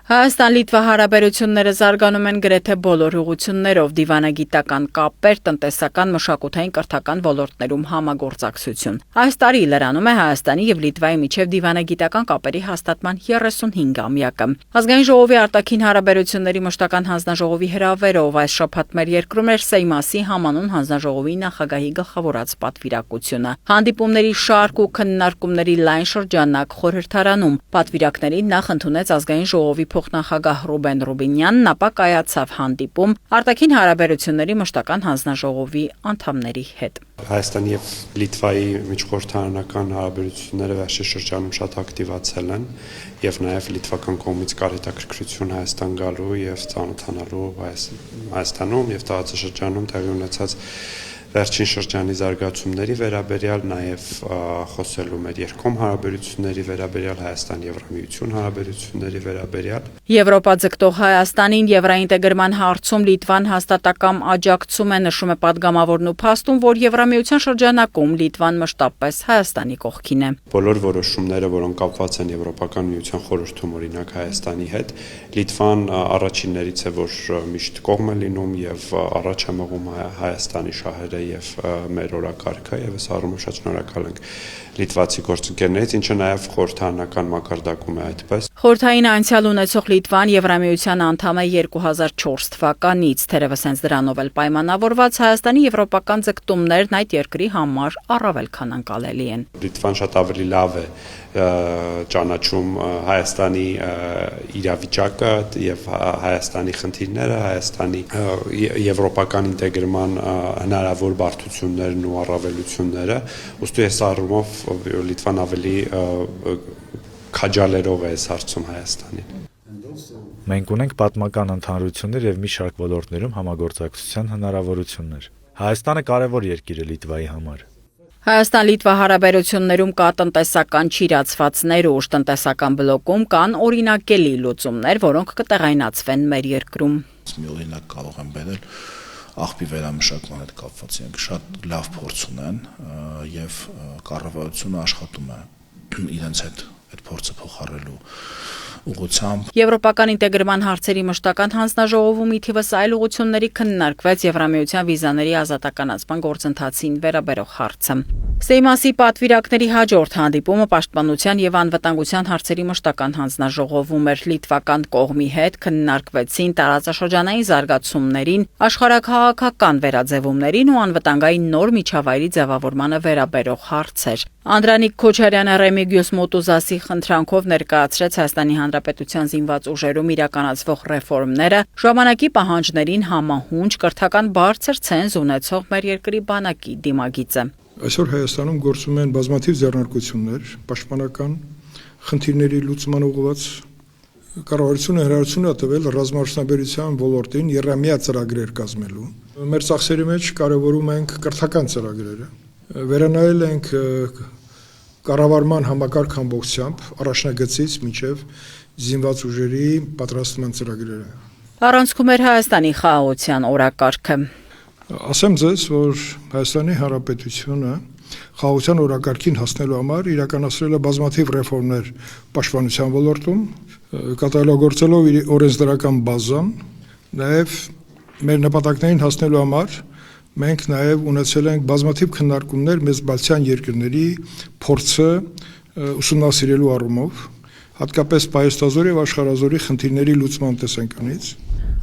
Հայաստան-Լիտվա հարաբերությունները զարգանում են գրեթե բոլոր ուղղություններով՝ դիվանագիտական կապեր, տնտեսական, մշակութային, կրթական ոլորտներում համագործակցություն։ Այս տարի լրանում է Հայաստանի եւ Լիտվայի միջև դիվանագիտական կապերի հաստատման 35-ամյակը։ Ազգային ժողովի արտաքին հարաբերությունների մշտական հանձնաժողովի հրավերով այս շաբաթ մեր երկրում էր Սեյմասի համանուն հանձնաժողովի նախագահի գլխավորած պատվիրակությունը։ Հանդիպումների շարք ու քննարկումների լայն շրջանակ խորհրդարանում պատվիրակներին նախ ընդունեց ազգային ժողովի փոխնախագահ Ռուբեն Ռուբինյանն, ապա կայացավ հանդիպում արտաքին հարաբերությունների մշտական հանձնաժողովի անդամների հետ։ Հայաստանի եւ Լիտվայի միջխորհրդարանական հարաբերությունները վերջին շրջանում շատ ակտիվացել են եւ նաեւ լիտվական կողմից կար հետաքրքրություն Հայաստան գալու եւ ծանոթանալու Հայաստանում եւ տարածաշրջանում տեղի ունեցած վերջին շրջանի զարգացումների վերաբերյալ, նաև խոսելու մեր երկկողմ հարաբերությունների վերաբերյալ, Հայաստան-Եվրամիություն հարաբերությունների վերաբերյալ։ Եվրոպա ձգտող Հայաստանին եվրաինտեգրման հարցում Լիտվան հաստատակամ աջակցում է, նշում է падգամավորն ու փաստում, որ Եվրամիության շրջանակում Լիտվան մշտապես Հայաստանի կողքին է։ Բոլոր որոշումները, որոնք կապված են Եվրոպական միության խորհրդում, օրինակ Հայաստանի հետ, Լիտվան առաջիններից է, որ միշտ կողմ է լինում եւ առաջ է մղում Հայաստանի շահերը եւ մեր օրակարգը եւ այս առումով շատ շնորհակալ ենք լիտվացի գործընկերներից, ինչը նաեւ խորհրդարանական մակարդակում է այդպես։ Խորհրդային անցյալ ունեցող Լիտվան Եվրամիության անդամ է 2004 թվականից, թերևս հենց դրանով էլ պայմանավորված Հայաստանի եվրոպական ձգտումներն այդ երկրի համար առավել քան անկալելի են։ Լիտվան շատ ավելի լավ է ճանաչում Հայաստանի իրավիճակը եւ Հայաստանի խնդիրները, Հայաստանի եվրոպական ինտեգրման հնարավոր բարդություններն ու առավելությունները, ուստի այս առումով Լիտվան ավելի քաջալերող է այս հարցում Հայաստանին։ Մենք ունենք պատմական ընդհանրություններ եւ մի շարք ոլորտներում համագործակցության հնարավորություններ։ Հայաստանը կարևոր երկիր է Լիտվայի համար։ Հայաստան-Լիտվա հարաբերություններում կա տնտեսական չիրացվածներ ուժ, տնտեսական բլոկում կան օրինակելի լուծումներ, որոնք կտեղայնացվեն մեր երկրում։ Մի օրինակ կարող եմ բերել աղբի վերամշակման հետ կապված, իրենք շատ լավ փորձ ունեն եւ կառավարությունը աշխատում է իրենց հետ այդ փորձը փոխարելու ուղղությամբ։ Եվրոպական ինտեգրման հարցերի մշտական հանձնաժողովում ի թիվս այլ ուղղությունների քննարկվեց Եվրամիության վիզաների ազատականացման գործընթացին վերաբերող հարցը։ Սեյմասի պատվիրակների հաջորդ հանդիպումը պաշտպանության եւ անվտանգության հարցերի մշտական հանձնաժողովում էր լիտվական կողմի հետ քննարկվեցին տարածաշրջանային զարգացումներին, աշխարհաքաղաքական վերաձևումներին ու անվտանգային նոր միջավայրի ձևավորմանը վերաբերող հարցեր։ Անդրանիկ Քոչարյանը Ռեմիգիոս Մոտուզասի խնդրանքով ներկայացրեց Հայաստանի Հանրապետության զինված ուժերում իրականացվող ռեֆորմները, ժամանակի պահանջներին համահունչ կրթական բարձր ցենզ ունեցող մեր երկրի բանակի դիմագիծը։ Այսօր Հայաստանում գործում են բազմաթիվ ձեռնարկություններ, պաշտպանական խնդիրների լուծման ուղղված կառավարությունը հրաժարություն է տվել ռազմաարդյունաբերության ոլորտին եռամյա ծրագրեր կազմելու։ Մեր ծախսերի մեջ կարևորում ենք կրթական ծրագրերը, վերանայել ենք կառավարման համակարգ ամբողջությամբ առաջնագծից մինչև զինված ուժերի պատրաստման ծրագրերը։ Առանցքում էր Հայաստանի խաղաղության օրակարգը։ Ասեմ ձեզ, որ Հայաստանի Հանրապետությունը խաղաղության օրակարգին հասնելու համար իրականացրել է բազմաթիվ ռեֆորմներ պաշտպանության ոլորտում, կատարելագործելով իր օրենսդրական բազան, նաև մեր նպատակներին հասնելու համար մենք նաև ունեցել ենք բազմաթիվ քննարկումներ մեծ բալթյան երկրների փորձը ուսումնասիրելու առումով, հատկապես պայեստազոր եւ աշխարհազորի խնդիրների լուծման տեսանկյունից։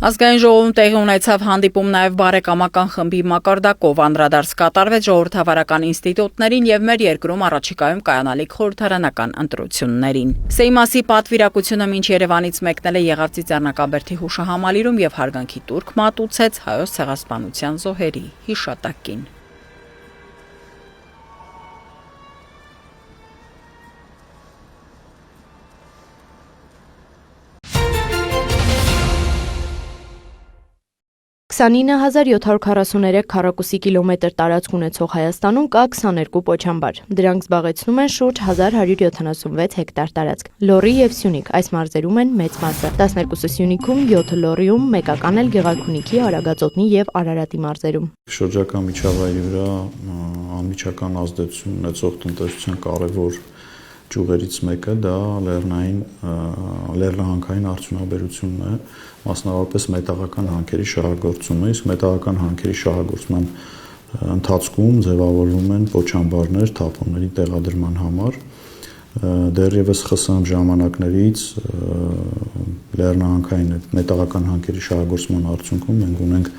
Ազգային ժողովում տեղի ունեցավ հանդիպում նաև բարեկամական խմբի մակարդակով, անդրադարձ կատարվեց ժողովրդավարական ինստիտուտներին եւ մեր երկրում առաջիկայում կայանալիք խորհրդարանական ընտրություններին։ Սեյմասի պատվիրակությունը մինչ Երևանից մեկնել է Եղարցի Ծառնակաբերդի հուշահամալիրում եւ հարգանքի տուրք մատուցեց Հայոց ցեղասպանության զոհերի հիշատակին։ $29,743 քառակուսի կիլոմետր տարածք ունեցող Հայաստանում կա 22 պոչամբար։ Դրանք զբաղեցնում են շուրջ 1176 հեկտար տարածք։ Լոռի եւ Սյունիք այս մարզերում են մեծ մասը։ 12-ը Սյունիքում, 7-ը Լոռիում, մեկական էլ Գեղարքունիքի, Արագածոտնի եւ Արարատի մարզերում։ Շրջակա միջավայրի վրա անմիջական ազդեցություն ունեցող տնտեսության կարևոր ճյուղերից մեկը դա լեռնահանքային արդյունաբերությունն է, մասնավորապես մետաղական հանքերի շահագործումը, իսկ մետաղական հանքերի շահագործման ընթացքում ձևավորվում են պոչամբարներ թափոնների տեղադրման համար։ Դեռևս ԽՍՀՄ ժամանակներից լեռնահանքային մետաղական հանքերի շահագործման արդյունքում մենք ունենք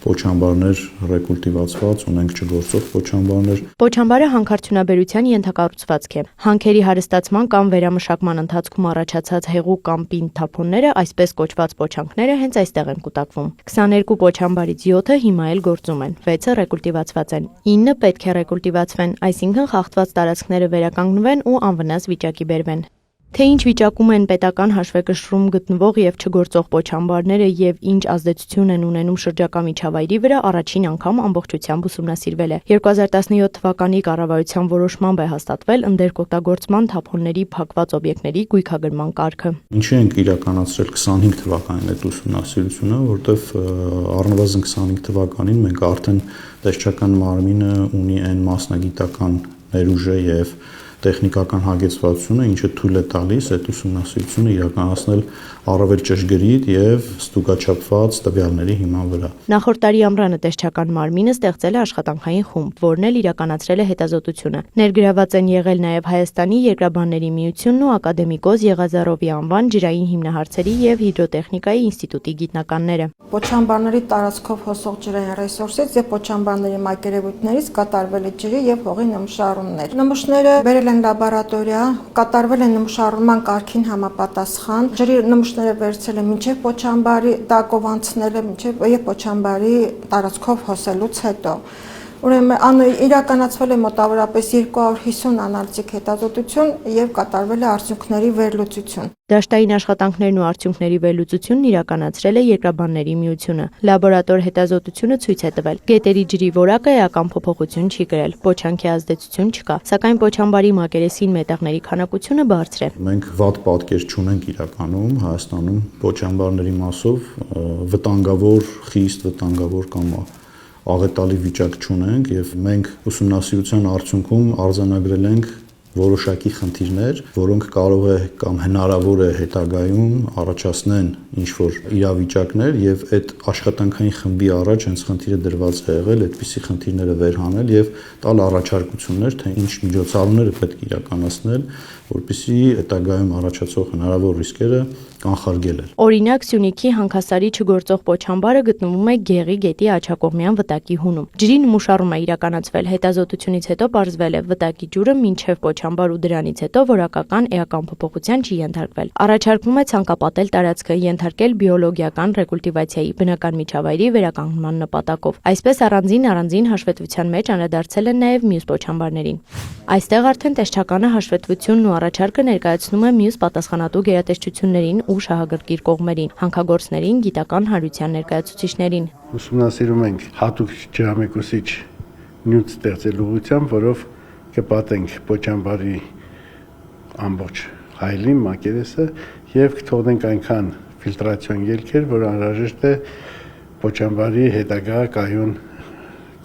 պոչամբարներ ռեկուլտիվացված, ունենք չգործող պոչամբարներ։ Պոչամբարը հանքարդյունաբերության ենթակառուցվածք է։ Հանքերի հարստացման կամ վերամշակման ընթացքում առաջացած հեղուկ կամ պինդ թափոնները, այսպես կոչված պոչանքները, հենց այստեղ են կուտակվում։ 22 պոչամբարից 7-ը հիմա էլ գործում են, 6-ը ռեկուլտիվացված են։ 9-ը պետք է ռեկուլտիվացվեն, այսինքն խախտված տարածքները վերականգնվեն ու անվնաս վիճակի բերվեն։ Թե ինչ վիճակում են պետական հաշվեկշռում գտնվող եւ չգործող պոչամբարները եւ ինչ ազդեցություն են ունենում շրջակա միջավայրի վրա, առաջին անգամ ամբողջությամբ ուսումնասիրվել է։ 2017 թվականի կառավարության որոշմամբ է հաստատվել ընդերկօգտագործման թափոնների փակված օբյեկտների գույքագրման կարգը։ Ինչու ենք իրականացրել 25 թվականին այդ ուսումնասիրությունը, որտեվ առնվազն 25 թվականին մենք արդեն տեսչական մարմինը ունի այն մասնագիտական ներուժը եւ տեխնիկական հագեցվածությունը, ինչը թույլ է տալիս այդ ուսումնասիրությունը իրականացնել առավել ճշգրիտ եւ ստուգաչափված տվյալների հիման վրա։ Նախորդ տարի ամռանը տեսչական մարմինը ստեղծել է աշխատանքային խումբ, որն էլ իրականացրել է հետազոտությունը։ Ներգրաված են եղել նաեւ Հայաստանի Երկրաբանների միությունն ու ակադեմիկոս Եղազարովի անվան ջրային հիմնահարցերի եւ հիդրոտեխնիկայի ինստիտուտի գիտնականները։ Պոչամբարների տարածքով հոսող ջրային ռեսուրսից եւ պոչամբարների մակերևույթներից կատարվել է ջրի եւ հողի նմուշառումներ։ Նմուշները բերել են լաբորատորիա, կատարվել են նմուշառման կարգին համապատասխան, ջրի նմուշները վերցել են մինչև պոչամբարի տակով անցնել է մինչև եւ պոչամբարի տարածքով հոսելուց հետո։ Ուրեմն իրականացվել է մոտավորապես 250 անալիզիկ հետազոտություն եւ կատարվել է արդյունքների վերլուծություն։ Դաշտային աշխատանքներն ու արդյունքների վերլուծությունն իրականացրել է Երկրաբանների միությունը։ Լաբորատոր հետազոտությունը ցույց է տվել, գետերի ջրի որակը էական փոփոխություն չի կրել, պոչանքի ազդեցություն չկա, սակայն պոչամբարի մակերեսին մետաղների քանակությունը բարձր է։ Մենք վատ պատկեր չունենք իրականում Հայաստանում պոչամբարների մասով վտանգավոր, խիստ վտանգավոր կամ աղետալի վիճակ չունենք եւ մենք ուսումնասիրության արդյունքում արձանագրել ենք որոշակի խնդիրներ, որոնք կարող է կամ հնարավոր է հետագայում առաջացնեն ինչ-որ իրավիճակներ եւ այդ աշխատանքային խմբի առաջ հենց խնդիրը դրված է եղել այդպիսի խնդիրները վերհանել եւ տալ առաջարկություններ, թե ինչ միջոցառումներ պետք է իրականացնել, որպեսզի հետագայում առաջացող հնարավոր ռիսկերը կանխարգելել։ Օրինակ Սյունիքի հանքասարի չգործող պոչամբարը գտնվում է Գեղի գետի աջակողմյան վտակի հունում։ Ջրի նմուշառում է իրականացվել, հետազոտությունից հետո պարզվել է վտակի ջուրը մինչև պոչամբար ու դրանից հետո որակական էական փոփոխության չի ենթարկվել։ Առաջարկվում է ցանկապատել տարածքը, ենթարկել բիոլոգիական ռեկուլտիվացիայի բնական միջավայրի վերականգնման նպատակով։ Այսպես առանձին հաշվետվության մեջ անդրադարձել են նաև մյուս պոչամբարներին։ Այստեղ արդեն տեսչականը հաշվետվությունն ու առաջարկը ներկայացնում է մյուս պատասխանատու գերատեսչություններին ու շահագրգիռ կողմերին, հանքագործներին, գիտական հարության ներկայացուցիչներին։ Ուսումնասիրում ենք հատուկ ջրամեկուսիչ նյութ ստեղծել ուղղությամբ, որով կպատենք պոչամբարի ամբողջ հայլին, մակերեսը եւ կթողնենք այնքան ֆիլտրացիոն ելքեր, որ անհրաժեշտ է պոչամբարի հետագա կայուն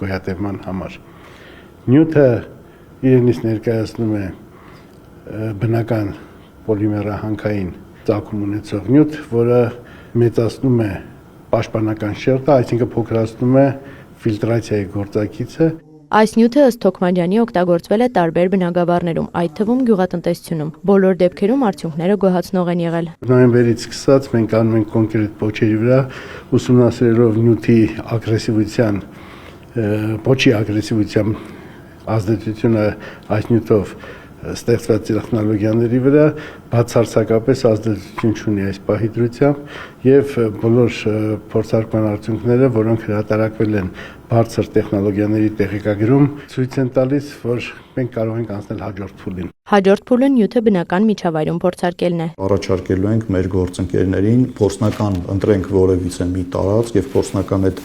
գոյատևման համար։ Նյութը իրենից ներկայացնում է բնական պոլիմերահանքային ծագում ունեցող նյութ, որը մեծացնում է պաշտպանական շերտը, այսինքն փոքրացնում է ֆիլտրացիայի գործակիցը։ Այս նյութը ըստ Թոքմանյանի օգտագործվել է տարբեր բնագավառներում, այդ թվում գյուղատնտեսությունում։ Բոլոր դեպքերում արդյունքները գոհացնող են եղել։ Նոյեմբերից սկսած մենք անում ենք կոնկրետ պոչերի վրա ուսումնասիրելով նյութի ագրեսիվության, պոչի ագրեսիվության ազդեցությունը այս նյութով ստեղծված տեխնոլոգիաների վրա բացարձակապես ազդեցություն չունի այս պահի դրությամբ եւ բոլոր փորձարկման արդյունքները, որոնք հրատարակվել են բարձր տեխնոլոգիաների տեղեկագրում, ցույց են տալիս, որ մենք կարող ենք անցնել հաջորդ փուլին։ Հաջորդ փուլը նյութը բնական միջավայրում փորձարկելն է։ Առաջարկելու ենք մեր գործընկերներին փորձնական ընտրենք որևիցե մի տարածք եւ փորձնական այդ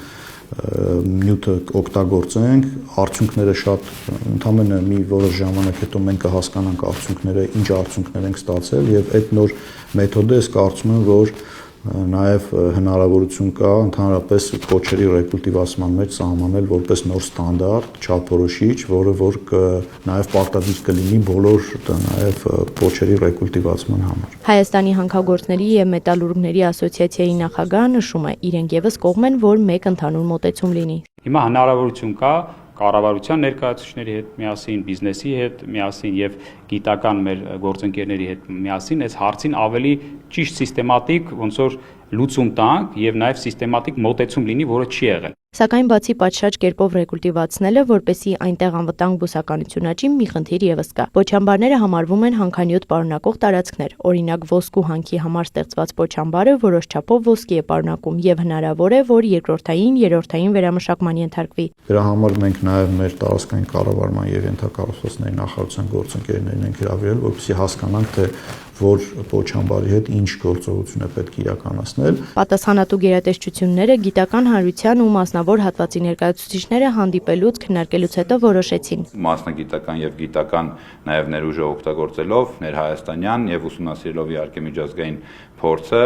նյութը օգտագործենք, արդյունքները շատ ընդամենը մի որոշ ժամանակ հետո մենք կհասկանանք արդյունքները, ինչ արդյունքներ ենք ստացել եւ այդ նոր մեթոդը ես կարծում եմ, որ Նաև հնարավորություն կա ընդհանրապես փոչերի ռեկուլտիվացման մեջ սահմանել որպես նոր ստանդարտ, չափորոշիչ, որը որ նաև պարտադիր կլինի բոլոր նաև փոչերի ռեկուլտիվացման համար։ Հայաստանի հանքագործների եւ մետալուրգների ասոցիացիայի նախագահը նշում է, իրենք եւս կողմ են, որ մեկ ընդհանուր մոտեցում լինի։ Հիմա հնարավորություն կա կառավարության ներկայացուցիչների հետ միասին, բիզնեսի հետ միասին եւ գիտական մեր գործընկերների հետ միասին այս հարցին ավելի ճիշտ սիստեմատիկ ոնց որ լուծում տանք եւ նաեւ սիստեմատիկ մոտեցում լինի, որը չի եղել։ Սակայն բացի պատշաճ կերպով ռեկուլտիվացնելը, որպեսզի այնտեղ անվտանգ բուսականություն աճի, մի խնդիր եւս կա։ Պոչամբարները համարվում են հանքանյութ պարունակող տարածքներ։ Օրինակ, ոսկու հանքի համար ստեղծված պոչամբարը որոշ չափով ոսկի է պարունակում եւ հնարավոր է, որ երկրորդային, երրորդային վերամշակման ենթարկվի։ Դրա համար մենք նաեւ մեր տարածքային կառավարման եւ ենթակառուցվածքների նախարարության գործընկերներին ենք հրավիրել, որպեսզի հասկանանք, թե որ պոչամբարի հետ ինչ գործողություն է պետք իրականացնել։ Պատասխանատու գերատեսչությունները գիտական հանրության ու մասնավոր հատվածի ներկայացուցիչները հանդիպելուց քննարկելուց հետո որոշեցին։ Մասնագիտական եւ գիտական նաեւ ներուժը օգտագործելով ներհայաստանյան եւ ուսումնասիրելով իհարկե միջազգային փորձը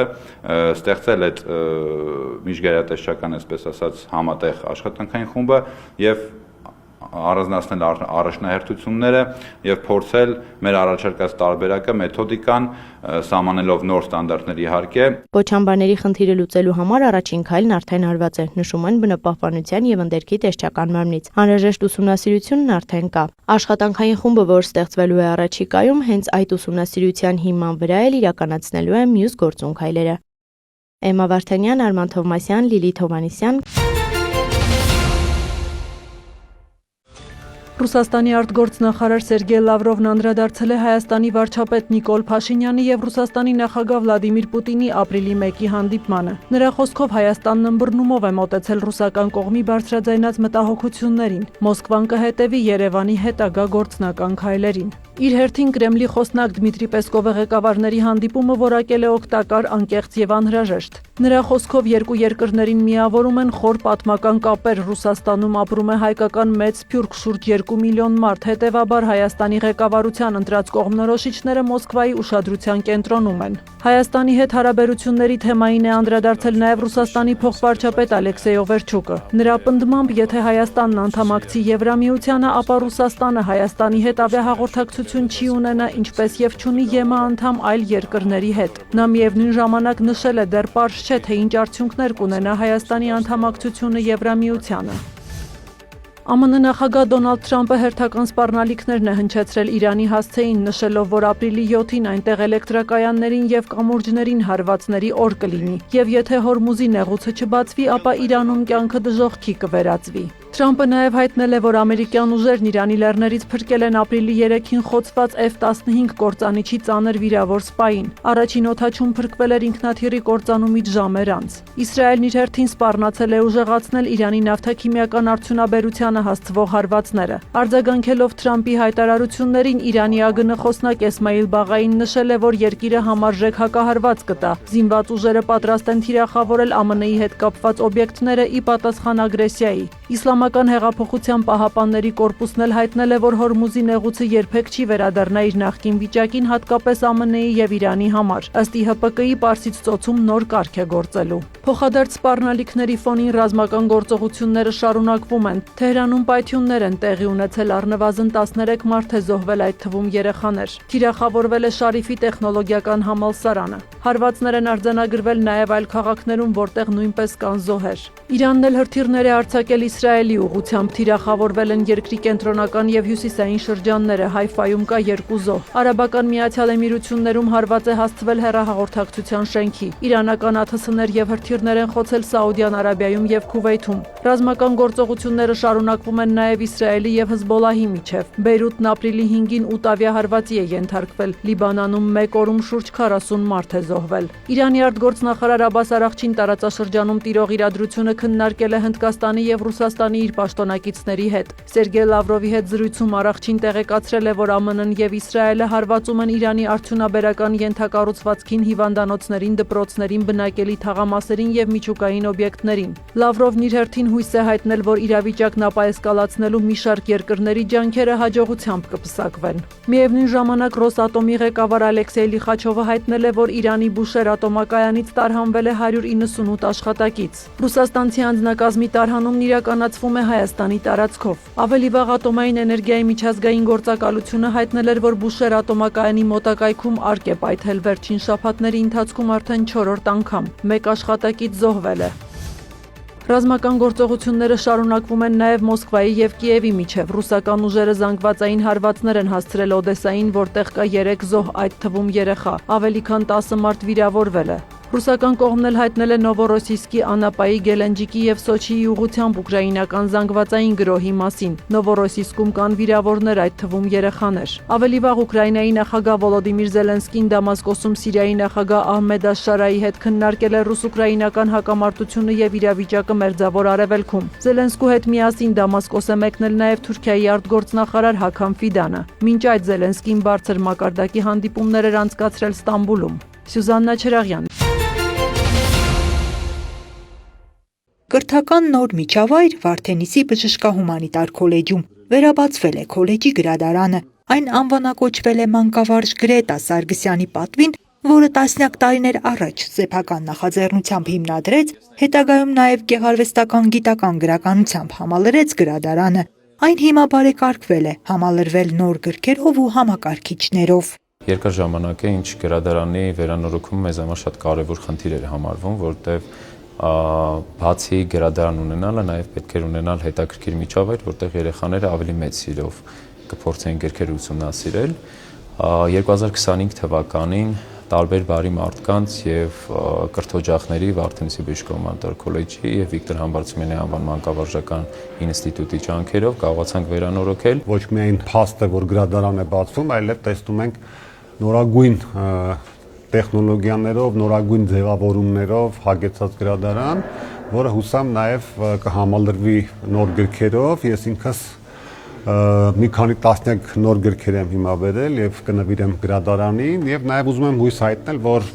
ստեղծել այդ միջգերատեսչական, այսպես ասած, համատեղ աշխատանքային խումբը եւ առանձնացնել առաջնահերթությունները եւ փորձել մեր առաջարկած տարբերակը մեթոդիկան սահմանելով նոր ստանդարտներ իհարկե։ Պոչամբարների խնդիրը լուծելու համար առաջին քայլն արդեն արված է, նշում են բնապահպանության եւ ընդերքի տեսչական մարմնից։ Անհրաժեշտ ուսումնասիրությունն արդեն կա։ Աշխատանքային խումբը, որ ստեղծվելու է առաջիկայում, հենց այդ ուսումնասիրության հիման վրա էլ իրականացնելու է մյուս գործուն քայլերը։ Էմմա Վարդանյան, Արման Թովմասյան, Լիլիթ Հովհաննիսյան։ Ռուսաստանի արտգործնախարար Սերգեյ Լավրովն անդրադարձել է Հայաստանի վարչապետ Նիկոլ Փաշինյանի եւ Ռուսաստանի նախագահ Վլադիմիր Պուտինի ապրիլի 1-ի հանդիպմանը։ Նրա խոսքով Հայաստանն ըմբռնումով է մոտեցել ռուսական կողմի բարձրաձայնած մտահոգություններին։ Մոսկվան կհետևի Երևանի հետագա գործնական քայլերին։ Իր հերթին Կրեմլի խոսնակ Դմիտրի Պեսկովը ղեկավարների հանդիպումը որակել է օգտակար, անկեղծ եւ անհրաժեշտ։ Նրա խոսքով երկու երկրներին միավորում են խոր պատմական կապեր։ Ռուսաստանում ապրում է հայկական մեծ սփյուռք, շուրջ 2 միլիոն մարդ, հետևաբար Հայաստանի ղեկավարության ընտրած կողմնորոշիչները Մոսկվայի ուշադրության կենտրոնում են։ Հայաստանի հետ հարաբերությունների թեմային է անդրադարձել նաև Ռուսաստանի փոխվարչապետ Ալեքսեյ Օվերչուկը։ Նրա պնդմամբ, եթե Հայաստանն անդամակցի Եվրամիությանը, ապա Ռուսաստանը Հայաստանի հետ ավիահաղորդակցություն չի ունենա, ինչպես եւ չունի ԵՄ անդամ այլ երկրների հետ։ Նա միևնույն ժամանակ նշել է, դեռ պարզ չէ, թե ինչ արդյունքներ կունենա Հայաստանի անդամակցությունը Եվրամիությանը։ ԱՄՆ նախագահ Դոնալդ Թրամփը հերթական սպառնալիքներն է հնչեցրել Իրանի հասցեին, նշելով, որ ապրիլի 7-ին այնտեղ էլեկտրակայաններին եւ կամուրջներին հարվածների օր կլինի, եւ եթե Հորմուզի նեղուցը չբացվի, ապա Իրանում կյանքը դժոխքի կվերածվի։ Թրամփը նաև հայտնել է, որ ամերիկյան ուժերն Իրանի լեռներից փրկել են ապրիլի 3-ին խոցված F-15 կործանիչի ծանր վիրավոր սպային։ Առաջին օդաչուն փրկվել էր ինքնաթիռի կործանումից ժամեր անց։ Իսրայելն իր հերթին սպառնացել է ուժեղացնել Իրանի նավթաքիմիական արդյունաբերությանը հասցվող հարվածները։ Արձագանքելով Թրամփի հայտարարություններին, Իրանի ԱԳՆ խոսնակ Էսմայիլ Բաղային նշել է, որ երկիրը համարժեք հակահարված կտա։ Զինված ուժերը պատրաստ են թիրախավորել ԱՄՆ-ի հետ կապված օբյեկտները ի պատասխան ագրեսիայի։ Իսլամական հեղափոխության պահապանների կորպուսն էլ հայտնել է, որ Հորմուզի նեղուցը երբեք չի վերադառնա իր նախկին վիճակին, հատկապես ԱՄՆ-ի եւ Իրանի համար։ Ըստ ԻՀՊԿ-ի Պարսից ծոցում նոր կարգ է գործելու։ Փոխադարձ սպառնալիքների ֆոնին ռազմական գործողությունները շարունակվում են։ Թեհրանում պայթյուններ են տեղի ունեցել, առնվազն 13 մարդ է զոհվել, այդ թվում երեխաներ։ Թիրախավորվել է Շարիֆի տեխնոլոգիական համալսարանը։ Հարվածներ են արձանագրվել նաև այլ քաղաքներում, որտեղ նույնպես կան զոհեր։ Իրանն էլ հրթիռներ է արձակել Իսրայելի ուղղությամբ, թիրախավորվել են երկրի կենտրոնական եւ հյուսիսային շրջանները, Հայֆայում կա 2 զոհ։ Արաբական Միացյալ Էմիրություններում հարված է հասցվել հեռահաղորդակցության շենքի։ Իրանական ԱԹՍ-ներ եւ հրթիռներ են խոցել Սաուդյան Արաբիայում եւ Քուվեյթում։ Ռազմական գործողությունները շարունակվում են նաև Իսրայելի եւ Հզբոլահի միջև։ Բեյրութն ապրիլի 5-ին 8 ավիահարվածի է ենթարկվել։ Լիբանանում 1 օրում շուրջ 40 մարդ է զոհվել։ Իրանի արտգործնախարար Աբբաս Արաղչին տարածաշրջանում տիրող իրադրությունը քննարկել է Հնդկաստանի եւ Ռուսաստանի իր պաշտոնակիցների հետ։ Սերգեյ Լավրովի հետ զրույցում Արաղչին տեղեկացրել է, որ ԱՄՆ-ն եւ Իսրայելը հարվածում են Իրանի արդյունաբերական ենթակառուցվածքին, հիվանդանոցներին, դպրոցներին, բնակելի թաղամասերին եւ միջուկային օբյեկտներին։ Լավրովն իր հերթին հույս է հայտնել, որ իրավիճակն ապաեսկալացնելու մի շարք երկրների ջանքերը հաջողությամբ կպսակվեն։ Միևնույն ժամանակ Ռոսատոմի ղեկավար Ալեքսեյ Լիխաչովը հայտնել է, որ Իրանի Բուշեր ատոմակայանից տարհանվել է 198 աշխատակից։ Ռուսաստանցի անձնակազմի տարհանումն իրականացվում է Հայաստանի տարածքով։ Ավելի վաղ Ատոմային էներգիայի միջազգային գործակալությունը հայտնել էր, որ Բուշեր ատոմակայանի մոտակայքում արկ է պայթել վերջին շաբաթների ընթացքում արդեն 4-րդ անգամ։ Մեկ աշխատակից զոհվել է։ Ռազմական գործողությունները շարունակվում են նաև Մոսկվայի եւ Կիևի միջև։ Ռուսական ուժերը զանգվածային հարվածներ են հասցրել Օդեսային, որտեղ կա 3 զոհ, այդ թվում երեխա։ Ավելի քան 10 մարդ վիրավորվել է։ Ռուսական կողմն էլ հայտնել է Նովորոսիսկի, Անապայի, Գելենջիկի եւ Սոչիի ուղղությամբ ուկրաինական զանգվածային գրոհի մասին։ Նովորոսիսկում կան վիրավորներ, այդ թվում երեխաներ։ Ավելի վաղ Ուկրաինայի նախագահ Վոլոդիմիր Զելենսկին Դամասկոսում Սիրիայի նախագահ Ահմեդ Աշարայի հետ քննարկել է ռուս-ուկրաինական հակամարտությունը եւ իրավիճակը Մերձավոր Արևելքում։ Զելենսկու հետ միասին Դամասկոս է մեկնել նաև Թուրքիայի արտգործնախարար Հաքամ Ֆիդանը։ Մինչ այդ Զելենսկին բարձր մակարդակի հանդիպումներ էր անցկացրել Ստամբուլում։ Սյուզաննա Չրաղյան։ Կրթական նոր միջավայր Վարդենիսի բժշկահումանիտար քոլեջում վերաբացվել է քոլեջի գրադարանը։ Այն անվանակոչվել է մանկավարժ Գրետա Սարգսյանի պատվին, որը տասնյակ տարիներ առաջ սեփական նախաձեռնությամբ հիմնադրեց, հետագայում նաև գեղարվեստական գիտական գրականությամբ համալրեց գրադարանը։ Այն հիմա բարեկարգվել է, համալրվել նոր գրքերով ու համակարգիչներով։ Երկար ժամանակ է, ինչ գրադարանի վերանորոգումը մեզ համար շատ կարևոր խնդիր էր համարվում, որտեղ բացի գրադարան ունենալը, նաև պետք էր ունենալ հետաքրքիր միջավայր, որտեղ երեխաները ավելի մեծ սիրով կփորձեին գրքեր ուսումնասիրել։ 2025 թվականին տարբեր բարի մարդկանց եւ կրթօջախների Վարդենիսի բժշկահումանիտար քոլեջի եւ Վիկտոր Համբարձումյանի անվան մանկավարժական ինստիտուտի ջանքերով կարողացանք վերանորոգել ոչ միայն փաստը, որ գրադարան է բացվում, այլև տեսնում ենք նորագույն տեխնոլոգիաներով, նորագույն ձևավորումներով հագեցած գրադարան, որը հուսամ նաև կհամալրվի նոր գրքերով։ Ես ինքս մի քանի տասնյակ նոր գրքեր եմ հիմա բերել եւ կնվիրեմ գրադարանին եւ նաեւ ուզում եմ հույս հայտնել, որ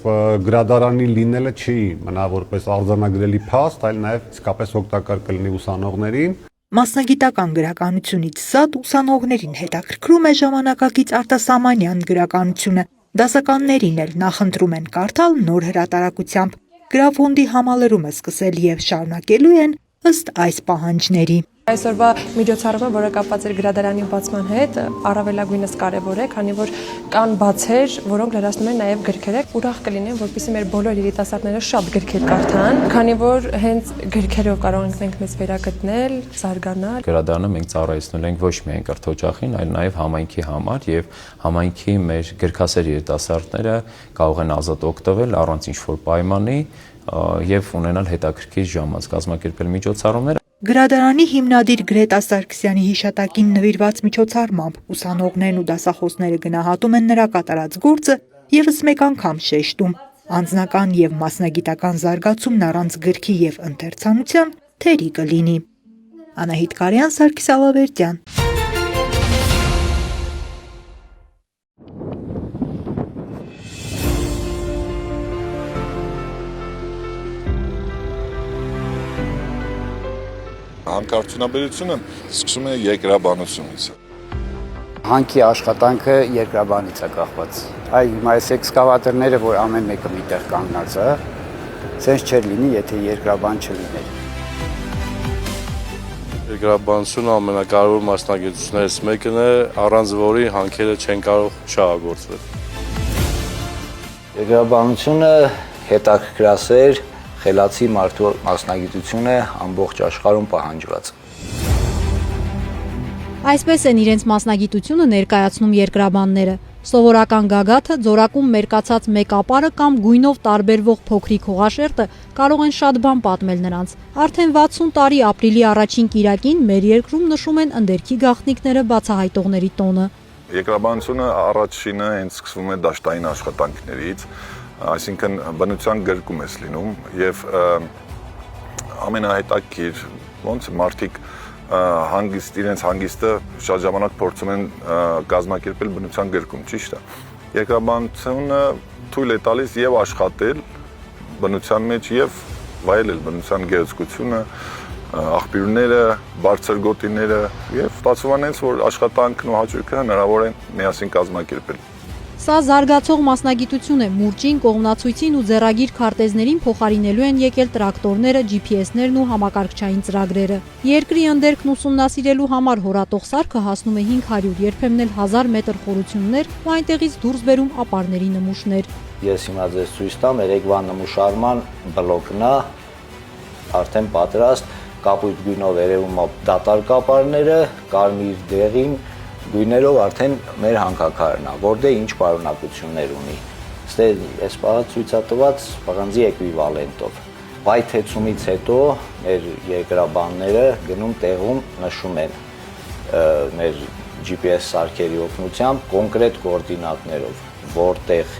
գրադարանի լինելը չի մնա որպես արձանագրելի փաստ, այլ նաեւ իսկապես օգտակար կլինի ուսանողներին։ Մասնագիտական գրականությունից զատ ուսանողներին հետաքրքրում է ժամանակակից արտասահմանյան գրականությունը։ Դասականներին էլ նախընտրում են կարդալ նոր հրատարակությամբ։ Գրաֆոնդի համալրումը սկսել եւ շարունակելու են ըստ այս պահանջների։ Այսօրվա միջոցառումը, որը կապված էր գրադարանի բացման հետ, առավելագույնս կարևոր է, քանի որ կան բացեր, որոնք լրացնում են նաև գրքերը։ Ուրախ կլինեմ, որպեսզի մեր բոլոր երիտասարդները շատ գրքեր կարդան, քանի որ հենց գրքերով կարող ենք մենք մեզ վերագտնել, զարգանալ։ Գրադարանը մենք ծառայեցնել ենք ոչ միայն կրթօջախին, այլ նաև համայնքի համար եւ համայնքի մեր գրքասեր երիտասարդները կարող են ազատ օգտվել առանց ինչ-որ պայմանի եւ ունենալ հետաքրքիր ժամանց, կազմակերպել միջոցառումներ։ Գրադարանի հիմնադիր Գրետա Սարգսյանի հիշատակին նվիրված միջոցառմամբ ուսանողներն ու դասախոսները գնահատում են նրա կատարած գործը եւս մեկ անգամ շեշտում. անձնական եւ մասնագիտական զարգացումն առանց գրքի եւ ընթերցանության թերի կլինի։ Անահիտ Կարյան, Սարգիս Ալավերդյան։ Հանքարդյունաբերությունը սկսում է երկրաբանությունից։ Հանքի աշխատանքը երկրաբանից է կախված։ Այ հիմա այս էքսկավատորները, որ ամեն մեկը միտեղ կանգնած է, sense չէր լինի, եթե երկրաբան չլիներ։ Երկրաբանությունը ամենակարևոր մասնագիտություններից մեկն է, առանց որի հանքերը չեն կարող շահագործվել։ Երկրաբանությունը հետաքրքրասեր խելացի մարդու մասնագիտություն է ամբողջ աշխարհում պահանջված։ Այսպես են իրենց մասնագիտությունը ներկայացնում երկրաբանները։ Սովորական գագաթը, ձորակում մերկացած մեկ ապարը կամ գույնով տարբերվող փոքրիկ հողաշերտը կարող են շատ բան պատմել նրանց։ Արդեն 60 տարի ապրիլի առաջին կիրակին մեր երկրում նշում են ընդերքի գաղտնիքները բացահայտողների տոնը։ Երկրաբանությունը առաջինը հենց սկսվում է դաշտային աշխատանքներից, այսինքն բնության գրկում ես լինում եւ ամենահետաքրքիր ոնց մարդիկ իրենց հանգիստը շատ ժամանակ փորձում են կազմակերպել բնության գրկում, ճիշտ է։ Երկրաբանությունը թույլ է տալիս եւ աշխատել բնության մեջ եւ վայելել բնության գեղեցկությունը, աղբյուրները, բարձր գոտիները եւ ստացվում է, որ աշխատանքն ու հաճույքը հնարավոր է միասին կազմակերպել։ Սա զարգացող մասնագիտություն է, մուրճին, կողմնացույցին ու ձեռագիր քարտեզներին փոխարինելու են եկել տրակտորները, GPS-ներն ու համակարգչային ծրագրերը։ Երկրի ընդերքն ուսումնասիրելու համար հորատող սարքը հասնում է 500, երբեմն էլ 1000 մետր խորություններ ու այնտեղից դուրս բերում ապարների նմուշներ։ Ես հիմա ձեզ ցույց տամ երեկվա նմուշարման բլոկն է, արդեն պատրաստ, կապույտ գույնով երևում է դատարկ ապարները, կարմիր դեղին գույներով արդեն մեր հանքաքարն է, որտեղ ինչ պարունակություններ ունի։ Ստե այս պահը ցույց է տված պղնձի էկվիվալենտով։ Բայթեցումից հետո մեր երկրաբանները գնում տեղում նշում են մեր GPS սարքերի օգնությամբ կոնկրետ կոորդինատներով, որտեղ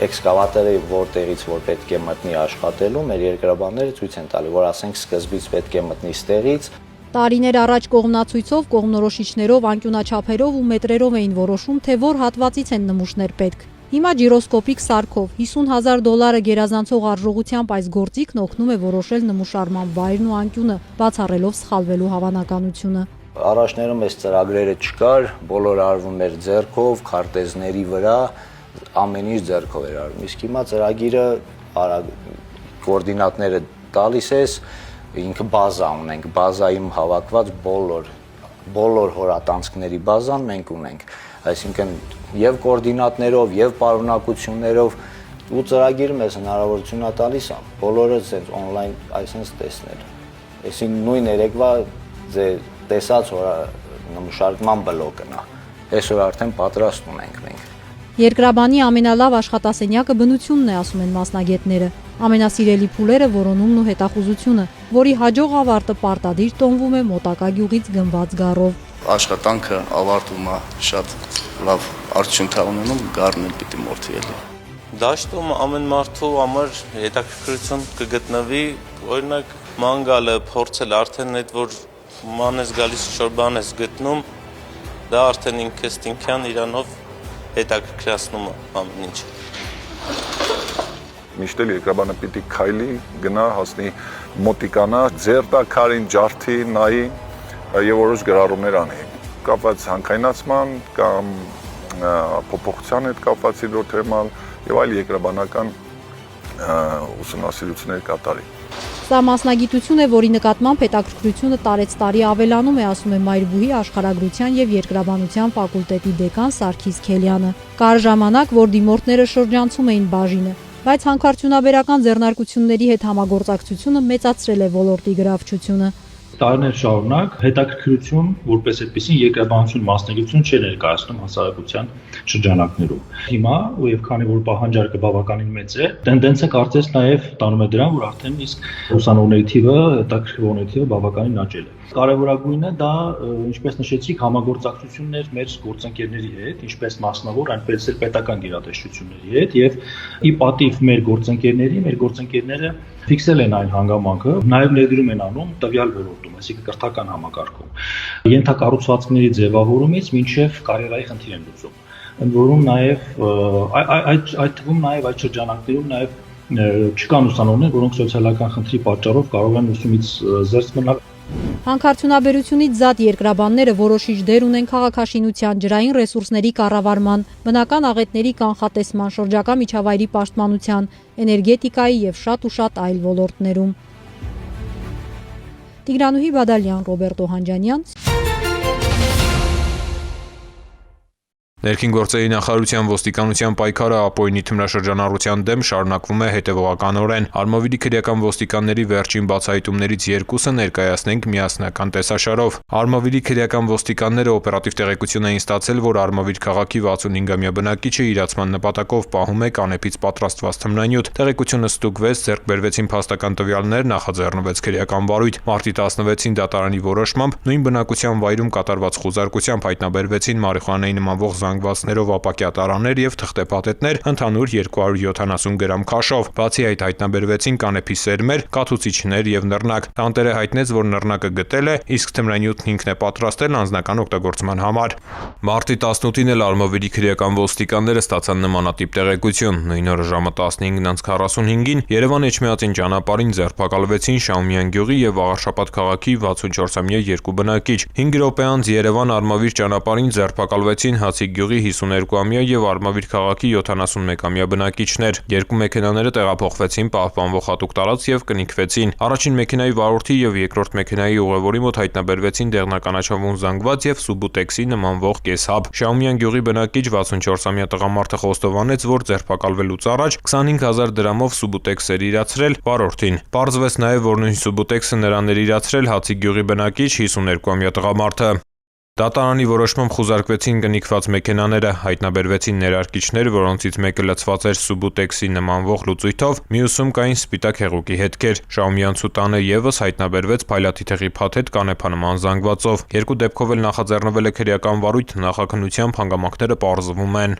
էքսկավատորը որտեղից որ պետք է մտնի աշխատելու, մեր երկրաբանները ցույց են տալի, որ ասենք սկզբից պետք է մտնի ստեղից։ Տարիներ առաջ կողմնացույցով, կողմնորոշիչներով, անկյունաչափերով ու մետրերով էին որոշում, թե որ հատվածից են նմուշներ պետք։ Հիմա գիրոսկոպիկ սարքով $50,000 գերազանցող արժողությամբ այս գործիքն օգնում է որոշել նմուշարման վայրն ու անկյունը, բացառելով սխալվելու հավանականությունը։ Առաջներում այս ծրագրերը չկար, բոլորը արվում էր ձեռքով, քարտեզների վրա, ամեն ինչ ձեռքով էր արվում։ Իսկ հիմա ծրագիրը կոորդինատները տալիս ես, ինքը բազա ունենք, բազայում հավաքված բոլոր հորատանցքների բազան մենք ունենք, այսինքն եւ կոորդինատներով, եւ պարունակություններով ու ծրագիրը մեզ հնարավորություն է տալիս բոլորը ցենց on-line այսպես տեսնել։ Այսինքն նույն երեկվա տեսած նմուշարկման բլոկն է։ Այսօր արդեն պատրաստ ունենք մենք։ Երկրաբանի ամենալավ աշխատասենյակը բնությունն է, ասում են մասնագետները։ Ամենասիրելի փուլերը որոնումն ու հետախուզությունը, որի հաջող ավարտը պարտադիր տոնվում է մոտակա գյուղից գնված գառով։ Աշխատանքը ավարտվում է շատ լավ արդյունք ունենում, գառն էլ պիտի մորթի էլի։ Դաշտում ամեն մարդու համար հետաքրքրություն կգտնվի, օրինակ ման գալը փորձել արդեն այդ որ ման ես գալիս ինչ-որ բան ես գտնում, դա արդեն ինքնին իրանով հետաքրքրացնում ամեն ինչ։ Միշտ էլ երկրաբանը պիտի քայլի, գնա, հասնի մոտիկանա, ձեռ տա քարին, ջարդի, նայի եւ որոշ գրառումներ անի։ Կապված հանքայնացման կամ փոփոխության հետ կապված հիդրոթերմալ եւ այլ երկրաբանական ուսումնասիրություններ կատարի։ Սա մասնագիտություն է, որի նկատմամբ հետաքրքրությունը տարեցտարի ավելանում է, ասում է Մայրբուհի աշխարհագրության եւ երկրաբանության ֆակուլտետի դեկան Սարգիս Քելյանը։ Կար ժամանակ, որ դիմորդները շրջանցում էին բաժինը, բայց հանքարդյունաբերական ձեռնարկությունների հետ համագործակցությունը մեծացրել է ոլորտի գրավչությունը։ Տարիներ շարունակ հետաքրքրություն որպես այդպեսին երկրաբանություն մասնագիտություն չէ ներկայացնում հասարակության շրջանակներում։ Հիմա ու եւ քանի որ պահանջարկը բավականին մեծ է, տենդենսը կարծես նաեւ տանում է դրան, որ արդեն իսկ ուսանողների թիվը, հետաքրքրվողների թիվը բավականին աճել է։ Կարևորագույնը դա, ինչպես նշեցիք, համագործակցություններ մեր գործընկերների հետ, ինչպես մասնավոր, այնպես էլ պետական գերատեսչությունների հետ եւ ի պատիվ մեր գործընկերները ֆիքսել են այն հանգամանքը, նաև ներդրում են անում տվյալ ոլորտում, այսինքն կրթական համակարգում։ Ենթակառուցվածքների ձևավորումից մինչև կարիերայի խնդիր են լուծում։ Ընդ որում նաև այդ թվում նաև այդ շրջանակներում նաև չկան ուսանողներ, որոնք սոցիալական խնդրի պատճառով կարող են ուսումից զերծ մնալ։ Հանքարդյունաբերությունից զատ երկրաբանները որոշիչ դեր ունեն քաղաքաշինության, ջրային ռեսուրսների կառավարման, բնական աղետների կանխատեսման, շրջակա միջավայրի պաշտպանության, էներգետիկայի եւ շատ ու շատ այլ ոլորտներում։ Տիգրանուհի Բադալյան, Ռոբերտ Օհանջանյան։ Ներքին գործերի նախարարության ոստիկանության պայքարը Ապոյնի թմրաշրջանառության դեմ շարունակվում է հետևողականորեն։ Արմավիրի քրեական ոստիկանների վերջին բացահայտումներից երկուսը ներկայացնենք միասնական տեսաշարով։ Արմավիրի քրեական ոստիկանները օպերատիվ տեղեկություն էին ստացել, որ Արմավիր քաղաքի 65-ամյա բնակիչը իրացման նպատակով պահում է կանեփից պատրաստված թմրանյութ։ Տեղեկությունը ստուգվեց, ձեռք բերվեցին փաստական տվյալներ, նախաձեռնվեց քրեական վարույթ։ Մարտի 16-ին դատարանի որոշմամբ նույն բնակության վայրում կատարված խուզարկությամբ հայտնաբերվեցին մարիխուանայի նմանվող զանգվածներով ապակյա տարաներ եւ թղթեպատետներ ընդհանուր 270 գրամ քաշով։ Բացի այդ հայտնաբերվեցին կանեփի սերմեր, կաթուցիչներ եւ նռնակ։ Տանտերը հայտնեց, որ նռնակը գտել է, իսկ թմրանյութն ինքն է պատրաստել անձնական օգտագործման համար։ Մարտի 18-ին էլ Արմավիրի քրեական ոստիկանները ստացան նմանատիպ տեղեկություն։ Նույն օրը ժամը 15:45-ին Երևան-Էջմիածին ճանապարհին ձերբակալվեցին Շահումյան գյուղի եւ Աղարշապատ քաղաքի 64-ամյա երկու բնակիչ։ 5 րոպե անց Երևան-Արմավիր ճանապարհին ձերբակալվեցին Հացիկ գյուղի 52-ամյա եւ Արմավիր քաղաքի 71-ամյա բնակիչներ։ Երկու մեքենաները տեղափոխվեցին պահպանվող հատուկ տարածք եւ կնիկվեցին։ Առաջին մեքենայի վարորդի եւ երկրորդ մեքենայի ուղևորի մոտ հայտնաբերվեցին դեղնականաչավուն զանգված եւ Սուբուտեքսի նմանվող կեսհաբ։ Շահումյան գյուղի բնակիչ 64-ամյա տղամարդը խոստովանեց, որ ձերբակալվելուց առաջ 25000 դրամով Սուբուտեքս էր իրացրել վարորդին։ Պարզվեց նաեւ, որ նույն Սուբուտեքսը նրան էր իրացրել Հացիկ գյուղի բնակիչ 52-ամյա տղամարդը։ Դատարանի որոշմամբ խուզարկվեցին կնիկված մեքենաները, հայտնաբերվեցին ներարկիչներ, որոնցից մեկը լցված էր Սուբուտեքսի նմանվող լուծույթով, մյուսում կային սպիտակ հեղուկի հետքեր։ Շահումյանցու տանը եւս հայտնաբերվեց փայլատիթեղի փաթեթ կանեփանման զանգվածով։ Երկու դեպքով էլ նախաձեռնվել է քրեական վարույթ, նախաքննությամբ հանգամանքները պարզվում են։